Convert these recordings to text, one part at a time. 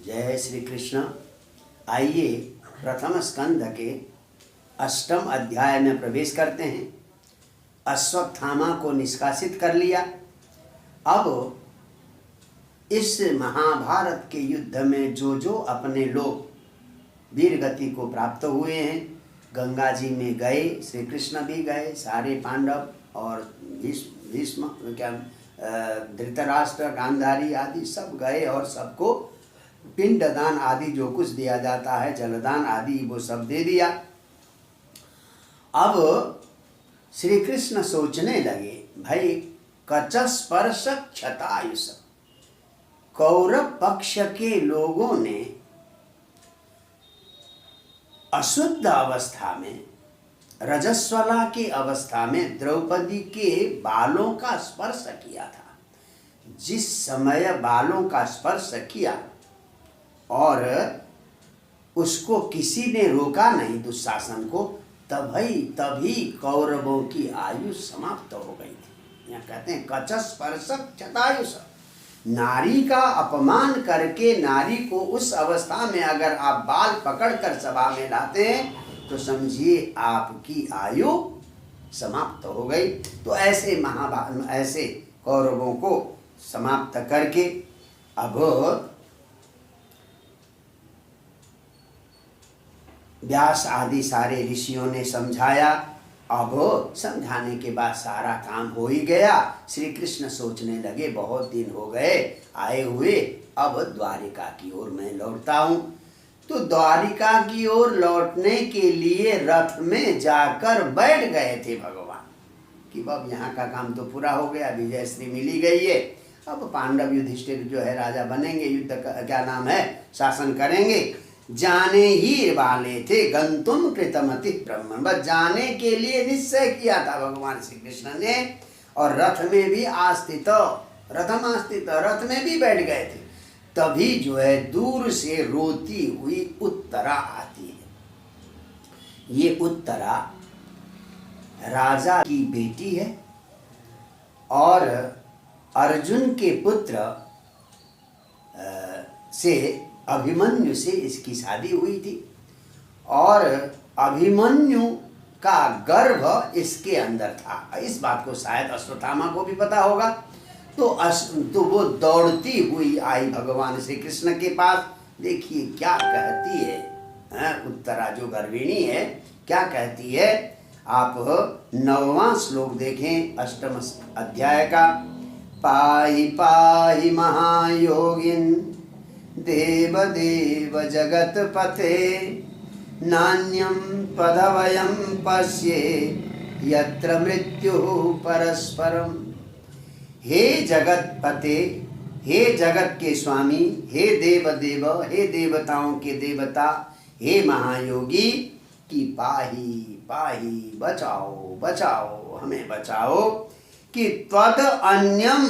जय श्री कृष्ण। आइए प्रथम स्कंध के 8वें अध्याय में प्रवेश करते हैं। अश्वत्थामा को निष्कासित कर लिया। अब इस महाभारत के युद्ध में जो अपने लोग वीर गति को प्राप्त हुए हैं, गंगा जी में गए, श्री कृष्ण भी गए, सारे पांडव और भीष्म धृतराष्ट्र, गांधारी आदि सब गए और सबको पिंडदान आदि जो कुछ दिया जाता है, जलदान आदि, वो सब दे दिया। अब श्री कृष्ण सोचने लगे, भाई कचस्पर्श क्षतायुष, कौरव पक्ष के लोगों ने अशुद्ध अवस्था में, रजस्वला की अवस्था में द्रौपदी के बालों का स्पर्श किया था। जिस समय बालों का स्पर्श किया और उसको किसी ने रोका नहीं, दुशासन को, तभी कौरवों की आयु समाप्त हो गई थी। यहाँ कहते हैं कचस्पर्श क्षतायुष, नारी का अपमान करके नारी को उस अवस्था में अगर आप बाल पकड़कर सभा में लाते हैं तो समझिए आपकी आयु समाप्त हो गई। तो ऐसे ऐसे कौरवों को समाप्त करके अब व्यास आदि सारे ऋषियों ने समझाया। अब समझाने के बाद सारा काम हो ही गया। श्री कृष्ण सोचने लगे, बहुत दिन हो गए आए हुए, अब द्वारिका की ओर मैं लौटता हूँ। तो द्वारिका की ओर लौटने के लिए रथ में जाकर बैठ गए थे भगवान कि अब यहाँ का काम तो पूरा हो गया, विजय श्री मिली गई है। अब पांडव युधिष्ठिर जो है राजा बनेंगे, युद्ध का क्या नाम है, शासन करेंगे। जाने ही वाले थे गंतुम कृतमति ब्रह्मण, बस जाने के लिए निश्चय किया था भगवान श्री कृष्ण ने। और रथ में भी आस्थित, रथम आस्थित, रथ में भी बैठ गए थे। तभी जो है दूर से रोती हुई उत्तरा आती है। ये उत्तरा राजा की बेटी है और अर्जुन के पुत्र से, अभिमन्यु से इसकी शादी हुई थी और अभिमन्यु का गर्भ इसके अंदर था। इस बात को शायद अश्वत्थामा को भी पता होगा। तो वो दौड़ती हुई आई भगवान श्री कृष्ण के पास। देखिए क्या कहती है, उत्तरा जो गर्भिणी है क्या कहती है। आप 9वां श्लोक देखें 8वें अध्याय का। पाहि पाहि महायोगिन देव देव जगत पते, नान्यम पदवयम पश्ये यत्र मृत्यु परस्परम। हे जगत पते, हे जगत के स्वामी, हे देव देव, हे देवताओं के देवता, हे महायोगी, कि पाही पाही, बचाओ बचाओ, हमें बचाओ, कि त्वद अन्यम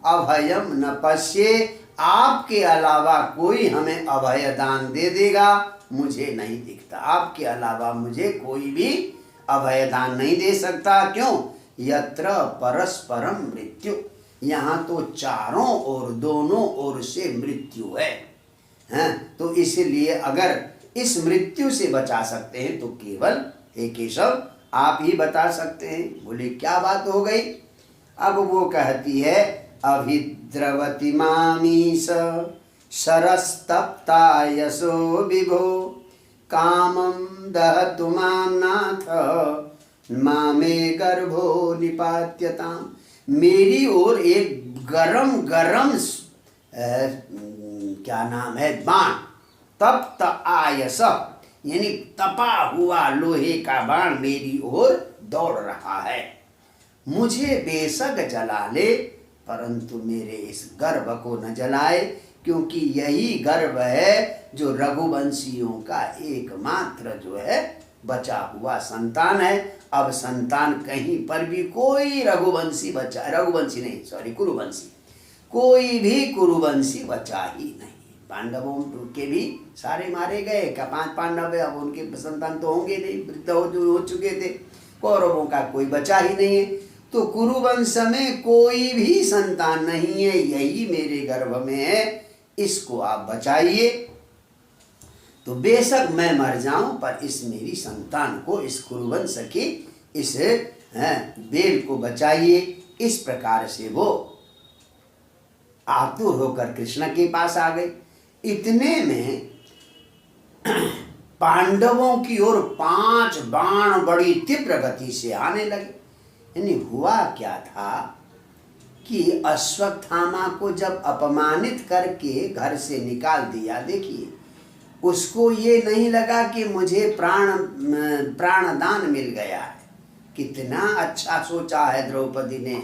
अभयम न पश्ये, आपके अलावा कोई हमें अभय दान दे देगा मुझे नहीं दिखता। आपके अलावा मुझे कोई भी अभय दान नहीं दे सकता। क्यों? यत्र परस्परम मृत्यु, यहाँ तो चारों ओर, दोनों ओर से मृत्यु है, तो इसलिए अगर इस मृत्यु से बचा सकते हैं तो केवल हे केशव आप ही बता सकते हैं। बोले क्या बात हो गई। अब वो कहती है, अभिद्रवति मामीश शरस्तप्ता यशो विभो, कामं दहतु मां नाथ मामे गर्भो निपात्यताम। मेरी ओर एक गरम गरम क्या नाम है, बाण, तप्त आयस, यानी तपा हुआ लोहे का बाण मेरी ओर दौड़ रहा है। मुझे बेशक जला ले परंतु मेरे इस गर्भ को न जलाए, क्योंकि यही गर्भ है जो रघुवंशियों का एकमात्र जो है बचा हुआ संतान है। अब संतान कहीं पर भी कोई रघुवंशी बचा, रघुवंशी नहीं सॉरी कुरुवंशी, कोई भी कुरुवंशी बचा ही नहीं। पांडवों के भी सारे मारे गए, क्या 5 पांडव है, अब उनके संतान तो होंगे नहीं, वृद्ध हो चुके थे। कौरवों का कोई बचा ही नहीं है। तो कुरुवंश में कोई भी संतान नहीं है, यही मेरे गर्भ में है। इसको आप बचाइए। तो बेशक मैं मर जाऊं पर इस मेरी संतान को, इस कुरुवंश की इस बेल को बचाइए। इस प्रकार से वो आतुर होकर कृष्ण के पास आ गई। इतने में पांडवों की ओर 5 बाण बड़ी तीव्र गति से आने लगे। यानी हुआ क्या था कि अश्वत्थामा को जब अपमानित करके घर से निकाल दिया, देखिए उसको ये नहीं लगा कि मुझे प्राणदान मिल गया है। कितना अच्छा सोचा है द्रौपदी ने।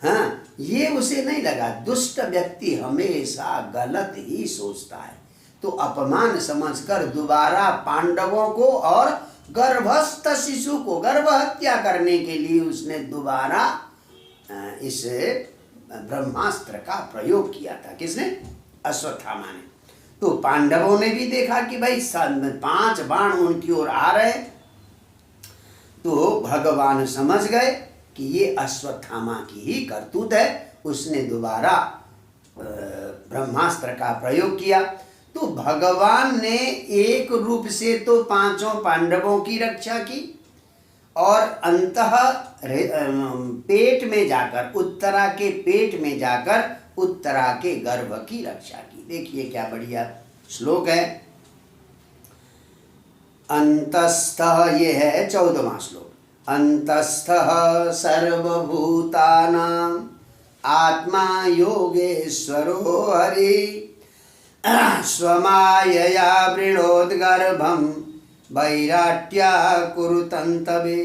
हाँ, ये उसे नहीं लगा। दुष्ट व्यक्ति हमेशा गलत ही सोचता है। तो अपमान समझकर दोबारा पांडवों को और गर्भस्थ शिशु को गर्भ हत्या करने के लिए उसने दोबारा इस ब्रह्मास्त्र का प्रयोग किया था। किसने? अश्वत्थामा ने। तो पांडवों ने भी देखा कि भाई 5 बाण उनकी ओर आ रहे, तो भगवान समझ गए कि ये अश्वत्थामा की ही करतूत है। उसने दोबारा ब्रह्मास्त्र का प्रयोग किया। तो भगवान ने एक रूप से तो 5 पांडवों की रक्षा की और अंतः पेट में जाकर, उत्तरा के पेट में जाकर उत्तरा के गर्भ की रक्षा की। देखिए क्या बढ़िया श्लोक है। अंतस्थः, ये है 14वां श्लोक। अंतस्थः सर्वभूतानां आत्मा योगेश्वरो हरि स्वमायया वृणोद्गर्भं वैराट्या कुरुतन्तवे।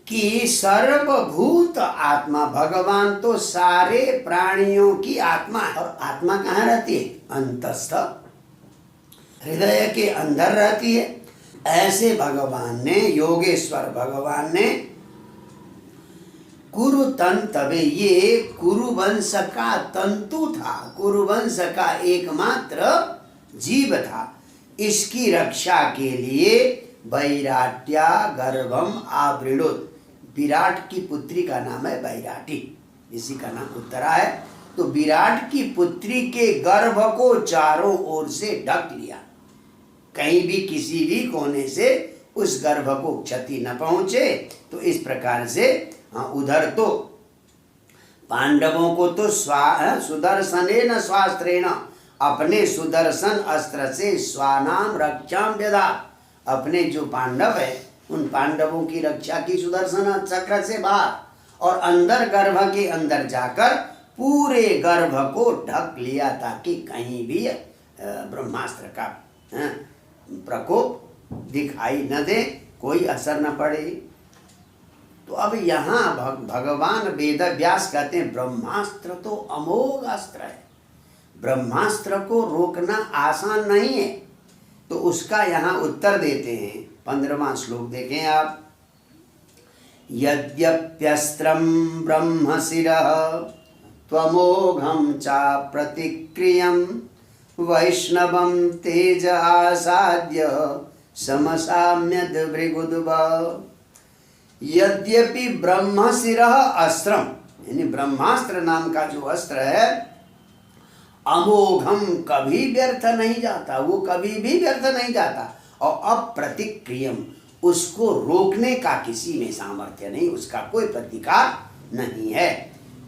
कि सर्वभूत आत्मा, भगवान तो सारे प्राणियों की आत्मा है। और आत्मा कहाँ रहती है? अंतस्थ, हृदय के अंदर रहती है। ऐसे भगवान ने, योगेश्वर भगवान ने कुरु तंतवे, ये कुरुवंश का तंतु था, कुरुवंश का एकमात्र जीव था। इसकी रक्षा के लिए वैराट्या गर्भम आवृणोत, विराट की पुत्री का नाम है वैराटी, इसी का नाम उत्तरा है। तो विराट की पुत्री के गर्भ को चारों ओर से ढक लिया, कहीं भी किसी भी कोने से उस गर्भ को क्षति न पहुंचे। तो इस प्रकार से उधर तो पांडवों को तो सुदर्शनेन स्वास्त्रेण, अपने सुदर्शन अस्त्र से स्वानाम रक्षाम व्यधा, अपने जो पांडव है उन पांडवों की रक्षा की सुदर्शन चक्र से बाहर, और अंदर गर्भ के अंदर जाकर पूरे गर्भ को ढक लिया ताकि कहीं भी ब्रह्मास्त्र का प्रकोप दिखाई न दे, कोई असर न पड़े। तो अब यहाँ भगवान वेद व्यास कहते हैं ब्रह्मास्त्र तो अमोघ अस्त्र है, ब्रह्मास्त्र को रोकना आसान नहीं है। तो उसका यहाँ उत्तर देते हैं। 15वां श्लोक देखें आप। यद्यप्यस्त्रं ब्रह्मशिरः त्वमोघं चाप्रतिक्रियं वैष्णवं तेज आसाद्य समसाम्यद भृगुद्भ। यद्यपि ब्रह्मशिरः अस्त्रम, यानी ब्रह्मास्त्र नाम का जो अस्त्र है, अमोघम, कभी व्यर्थ नहीं जाता, वो कभी भी व्यर्थ नहीं जाता, और अप्रतिक्रियम, उसको रोकने का किसी में सामर्थ्य नहीं, उसका कोई प्रतिकार नहीं है।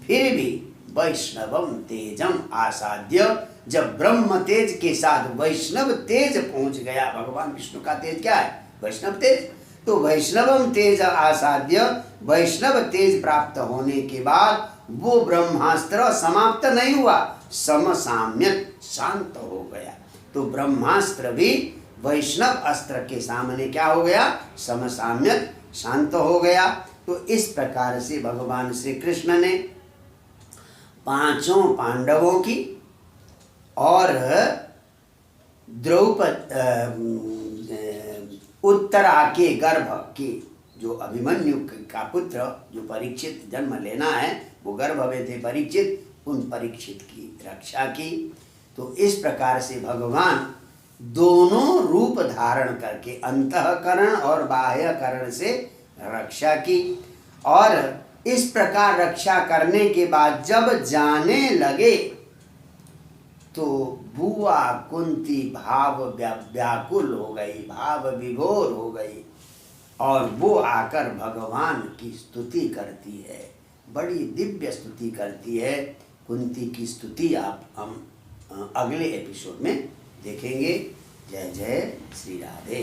फिर भी वैष्णवम तेजम आसाद्य, जब ब्रह्म तेज के साथ वैष्णव तेज पहुंच गया, भगवान विष्णु का तेज क्या है? वैष्णव तेज। तो वैष्णवम तेज आसाद्य, वैष्णव तेज प्राप्त होने के बाद वो ब्रह्मास्त्र समाप्त नहीं हुआ, समसाम्यक, शांत हो गया। तो ब्रह्मास्त्र भी वैष्णव अस्त्र के सामने क्या हो गया? समसाम्यक, शांत हो गया। तो इस प्रकार से भगवान श्री कृष्ण ने 5 पांडवों की और उत्तरा के गर्भ के जो अभिमन्यु का पुत्र, जो परीक्षित जन्म लेना है, वो गर्भ में थे परीक्षित, उन परीक्षित की रक्षा की। तो इस प्रकार से भगवान दोनों रूप धारण करके अंतःकरण और बाह्यकरण से रक्षा की। और इस प्रकार रक्षा करने के बाद जब जाने लगे तो बुआ कुंती भाव व्याकुल हो गई, भाव विभोर हो गई, और वो आकर भगवान की स्तुति करती है, बड़ी दिव्य स्तुति करती है। कुंती की स्तुति आप हम अगले एपिसोड में देखेंगे। जय जय श्री राधे।